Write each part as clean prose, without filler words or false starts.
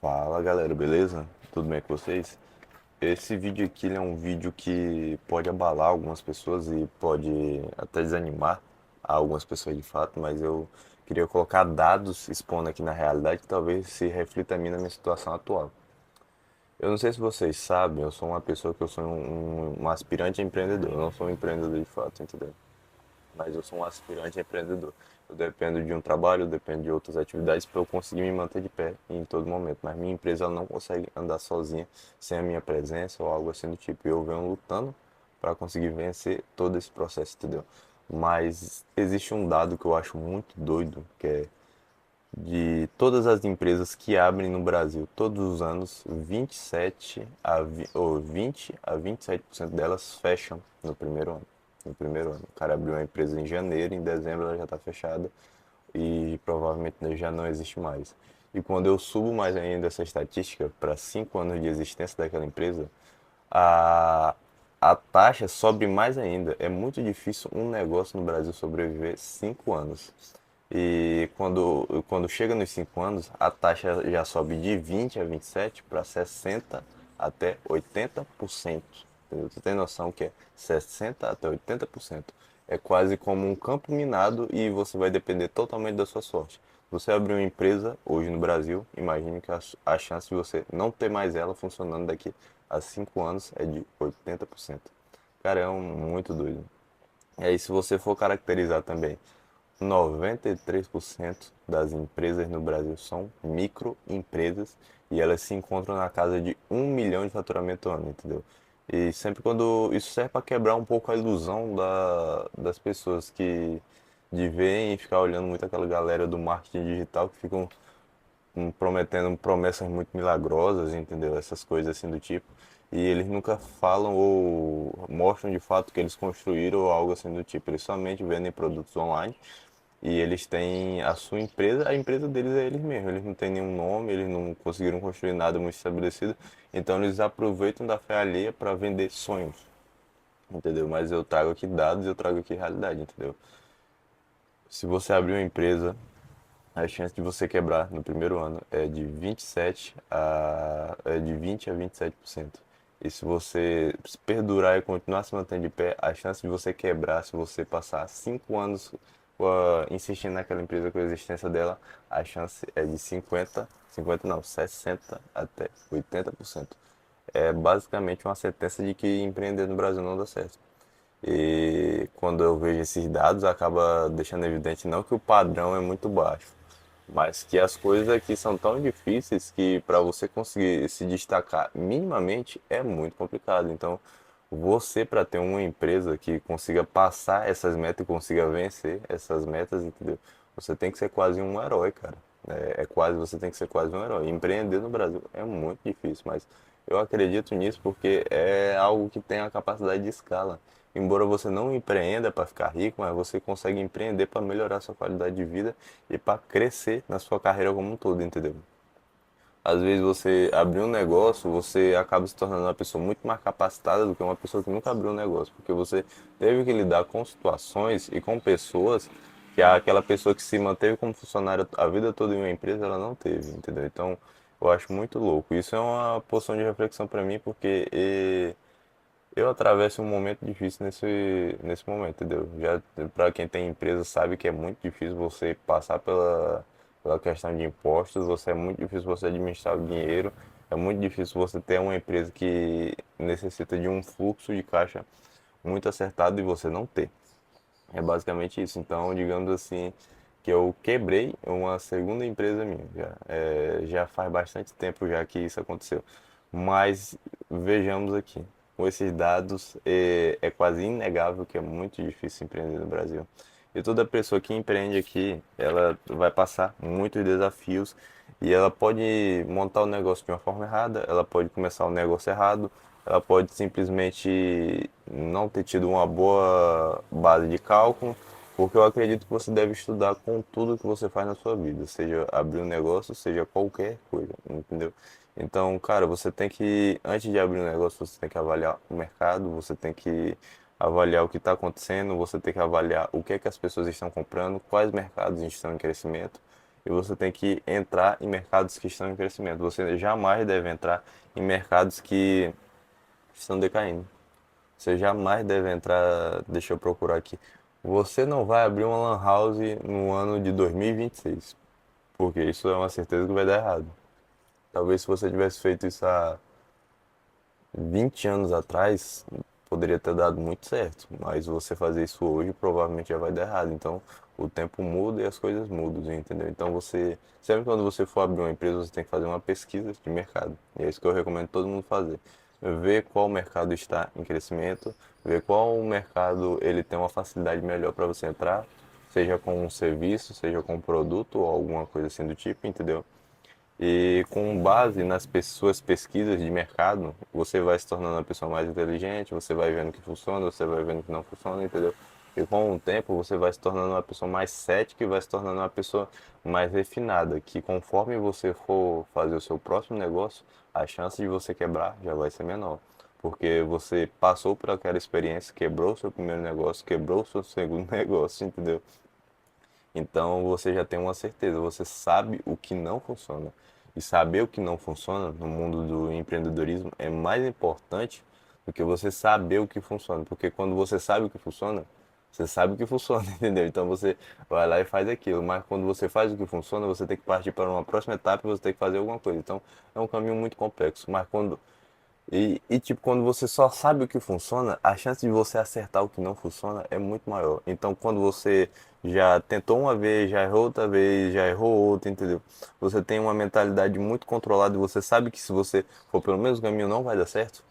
Fala galera, beleza? Tudo bem com vocês? Esse vídeo aqui ele é um vídeo que pode abalar algumas pessoas e pode até desanimar algumas pessoas de fato, mas eu queria colocar dados expondo aqui na realidade que talvez se reflita a mim na minha situação atual. Eu não sei se vocês sabem, eu sou uma pessoa que eu sou um aspirante a empreendedor, eu não sou um empreendedor de fato, entendeu? Mas eu sou um aspirante empreendedor. Eu dependo de um trabalho, eu dependo de outras atividades para eu conseguir me manter de pé em todo momento. Mas minha empresa ela não consegue andar sozinha sem a minha presença ou algo assim do tipo. Eu venho lutando para conseguir vencer todo esse processo, entendeu? Mas existe um dado que eu acho muito doido, que é de todas as empresas que abrem no Brasil todos os anos, 27 a, ou 20 a 27% delas fecham no primeiro ano. No primeiro ano. O cara abriu uma empresa em janeiro, em dezembro ela já está fechada e provavelmente já não existe mais. E quando eu subo mais ainda essa estatística para 5 anos de existência daquela empresa, a, a taxa sobe mais ainda. É muito difícil um negócio no Brasil sobreviver 5 anos. E quando chega nos 5 anos, a taxa já sobe de 20 a 27 para 60 até 80%. Entendeu? Você tem noção que é 60 até 80%. É quase como um campo minado e você vai depender totalmente da sua sorte. Você abrir uma empresa hoje no Brasil, imagine que a chance de você não ter mais ela funcionando daqui a 5 anos é de 80%. Cara, é muito doido. E aí, se você for caracterizar também 93% das empresas no Brasil são microempresas e elas se encontram na casa de 1 milhão de faturamento ano, entendeu? E sempre quando isso serve para quebrar um pouco a ilusão das pessoas que de verem e ficar olhando muito aquela galera do marketing digital que ficam prometendo promessas muito milagrosas, entendeu? Essas coisas assim do tipo. E eles nunca falam ou mostram de fato que eles construíram ou algo assim do tipo. Eles somente vendem produtos online e eles têm a sua empresa, a empresa deles é eles mesmos. Eles não têm nenhum nome, eles não conseguiram construir nada muito estabelecido. Então eles aproveitam da fé alheia para vender sonhos, entendeu? Mas eu trago aqui dados, eu trago aqui realidade, entendeu? Se você abrir uma empresa, a chance de você quebrar no primeiro ano é de 27 é de 20 a 27%. E se você perdurar e continuar se mantendo de pé, a chance de você quebrar, se você passar 5 anos insistindo naquela empresa com a existência dela, a chance é de 50 não, 60 até 80%. É basicamente uma sentença de que empreender no Brasil não dá certo. E quando eu vejo esses dados, acaba deixando evidente não que o padrão é muito baixo, mas que as coisas aqui são tão difíceis que para você conseguir se destacar minimamente é muito complicado. Então, você para ter uma empresa que consiga passar essas metas e consiga vencer essas metas, entendeu? Você tem que ser quase um herói, cara. Você tem que ser quase um herói. Empreender no Brasil é muito difícil, mas eu acredito nisso porque é algo que tem a capacidade de escala. Embora você não empreenda para ficar rico, mas você consegue empreender para melhorar sua qualidade de vida e para crescer na sua carreira como um todo, entendeu? Às vezes você abrir um negócio, você acaba se tornando uma pessoa muito mais capacitada do que uma pessoa que nunca abriu um negócio, porque você teve que lidar com situações e com pessoas que aquela pessoa que se manteve como funcionário a vida toda em uma empresa, ela não teve, entendeu? Então, eu acho muito louco. Isso é uma posição de reflexão para mim, porque eu atravesso um momento difícil nesse momento, entendeu? Já para quem tem empresa sabe que é muito difícil você passar pela questão de impostos, é muito difícil você administrar o dinheiro, é muito difícil você ter uma empresa que necessita de um fluxo de caixa muito acertado e você não ter. É basicamente isso. Então, digamos assim, que eu quebrei uma segunda empresa minha. Já faz bastante tempo já que isso aconteceu. Mas vejamos aqui, com esses dados, é quase inegável que é muito difícil empreender no Brasil. E toda pessoa que empreende aqui, ela vai passar muitos desafios e ela pode montar o negócio de uma forma errada, ela pode começar o negócio errado, ela pode simplesmente não ter tido uma boa base de cálculo, porque eu acredito que você deve estudar com tudo que você faz na sua vida, seja abrir um negócio, seja qualquer coisa, entendeu? Então, cara, você tem que, antes de abrir um negócio, você tem que avaliar o mercado, você tem que avaliar o que está acontecendo, você tem que avaliar o que é que as pessoas estão comprando, quais mercados estão em crescimento, e você tem que entrar em mercados que estão em crescimento. Você jamais deve entrar em mercados que estão decaindo. Você jamais deve entrar. Deixa eu procurar aqui. Você não vai abrir uma lan house no ano de 2026, porque isso é uma certeza que vai dar errado. Talvez se você tivesse feito isso há 20 anos atrás, poderia ter dado muito certo, mas você fazer isso hoje provavelmente já vai dar errado. Então, o tempo muda e as coisas mudam, entendeu? Então, sempre quando você for abrir uma empresa, você tem que fazer uma pesquisa de mercado. E é isso que eu recomendo todo mundo fazer. Ver qual mercado está em crescimento, ver qual mercado ele tem uma facilidade melhor para você entrar, seja com um serviço, seja com um produto ou alguma coisa assim do tipo, entendeu? E com base nas suas pesquisas de mercado, você vai se tornando uma pessoa mais inteligente, você vai vendo o que funciona, você vai vendo o que não funciona, entendeu? E com o tempo você vai se tornando uma pessoa mais cética e vai se tornando uma pessoa mais refinada, que conforme você for fazer o seu próximo negócio, a chance de você quebrar já vai ser menor. Porque você passou por aquela experiência, quebrou o seu primeiro negócio, quebrou o seu segundo negócio, entendeu? Então você já tem uma certeza, você sabe o que não funciona. E saber o que não funciona no mundo do empreendedorismo é mais importante do que você saber o que funciona. Porque quando você sabe o que funciona, você sabe o que funciona, entendeu? Então você vai lá e faz aquilo. Mas quando você faz o que funciona, você tem que partir para uma próxima etapa e você tem que fazer alguma coisa. Então é um caminho muito complexo. Mas tipo, quando você só sabe o que funciona, a chance de você acertar o que não funciona é muito maior. Então, quando você já tentou uma vez, já errou outra vez, já errou outra, entendeu? Você tem uma mentalidade muito controlada e você sabe que se você for pelo mesmo caminho não vai dar certo.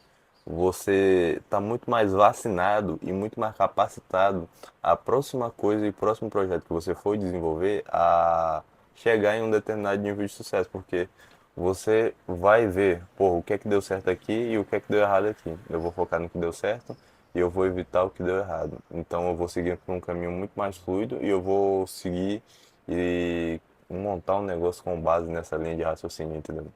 Você está muito mais vacinado e muito mais capacitado a próxima coisa e próximo projeto que você for desenvolver a chegar em um determinado nível de sucesso, porque você vai ver, pô, o que é que deu certo aqui e o que é que deu errado aqui. Eu vou focar no que deu certo e eu vou evitar o que deu errado. Então eu vou seguir por um caminho muito mais fluido e eu vou seguir e montar um negócio com base nessa linha de raciocínio, entendeu?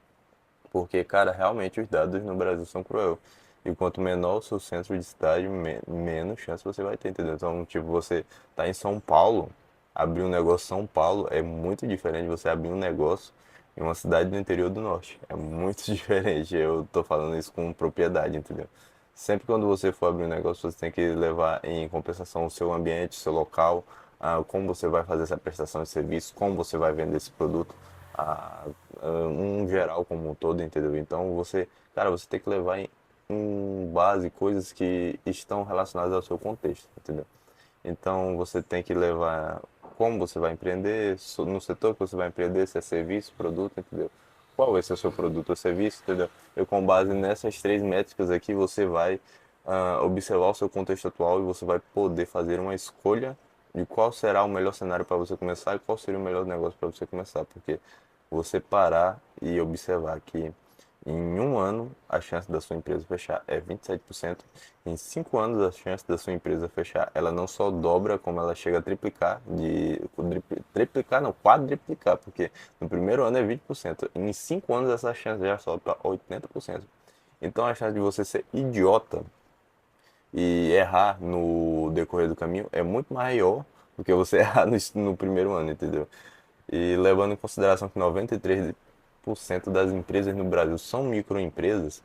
Porque, cara, realmente os dados no Brasil são cruel. E quanto menor o seu centro de cidade, menos chance você vai ter, entendeu? Então, tipo, você tá em São Paulo, abrir um negócio em São Paulo é muito diferente de você abrir um negócio em uma cidade do interior do norte. É muito diferente. Eu tô falando isso com propriedade, entendeu? Sempre quando você for abrir um negócio, você tem que levar em compensação o seu ambiente, o seu local, como você vai fazer essa prestação de serviço, como você vai vender esse produto, ah, um geral como um todo, entendeu? Então você, cara, você tem que levar em base coisas que estão relacionadas ao seu contexto, entendeu? Então você tem que levar como você vai empreender, no setor que você vai empreender, se é serviço, produto, entendeu? Qual vai ser o seu produto ou serviço, entendeu? E com base nessas três métricas aqui, você vai observar o seu contexto atual e você vai poder fazer uma escolha de qual será o melhor cenário para você começar e qual seria o melhor negócio para você começar. Porque você parar e observar que em um ano, a chance da sua empresa fechar é 27%. Em 5 anos, a chance da sua empresa fechar, ela não só dobra, como ela chega a triplicar, triplicar não, quadriplicar, porque no primeiro ano é 20%. Em 5 anos, essa chance já sobe para 80%. Então, a chance de você ser idiota e errar no decorrer do caminho é muito maior do que você errar no primeiro ano, entendeu? E levando em consideração que 93% das empresas no Brasil são microempresas,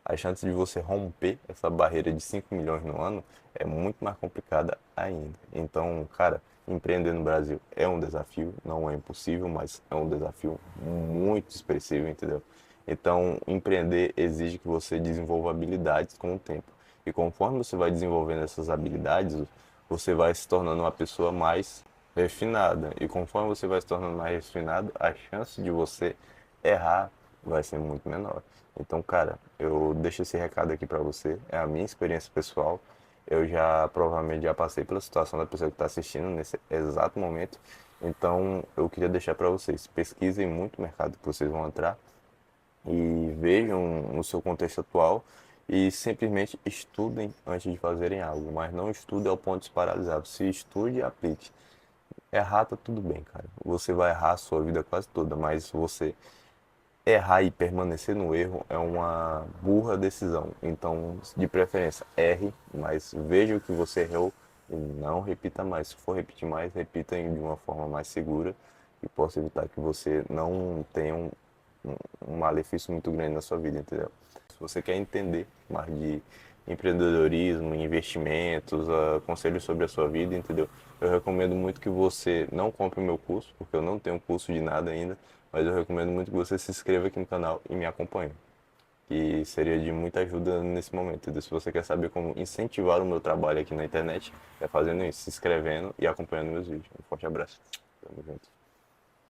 a chance de você romper essa barreira de 5 milhões no ano é muito mais complicada ainda. Então, cara, empreender no Brasil é um desafio, não é impossível, mas é um desafio muito expressivo, entendeu? Então, empreender exige que você desenvolva habilidades com o tempo. E conforme você vai desenvolvendo essas habilidades, você vai se tornando uma pessoa mais refinada. E conforme você vai se tornando mais refinado, a chance de você errar vai ser muito menor. Então, cara, eu deixo esse recado aqui pra você. É a minha experiência pessoal. Eu já provavelmente já passei pela situação da pessoa que está assistindo nesse exato momento. Então, eu queria deixar para vocês, pesquisem muito o mercado que vocês vão entrar e vejam o seu contexto atual e simplesmente estudem antes de fazerem algo, mas não estude ao ponto de se paralisar. Se estude e aplique. Errar tá tudo bem, cara. Você vai errar a sua vida quase toda, mas você errar e permanecer no erro é uma burra decisão. Então, de preferência, erre, mas veja o que você errou e não repita mais. Se for repetir mais, repita de uma forma mais segura e possa evitar que você não tenha um malefício muito grande na sua vida, entendeu? Se você quer entender mais de empreendedorismo, investimentos, conselhos sobre a sua vida, entendeu? Eu recomendo muito que você não compre o meu curso, porque eu não tenho curso de nada ainda, mas eu recomendo muito que você se inscreva aqui no canal e me acompanhe, que seria de muita ajuda nesse momento, entendeu? Se você quer saber como incentivar o meu trabalho aqui na internet, é fazendo isso, se inscrevendo e acompanhando meus vídeos. Um forte abraço. Tamo junto.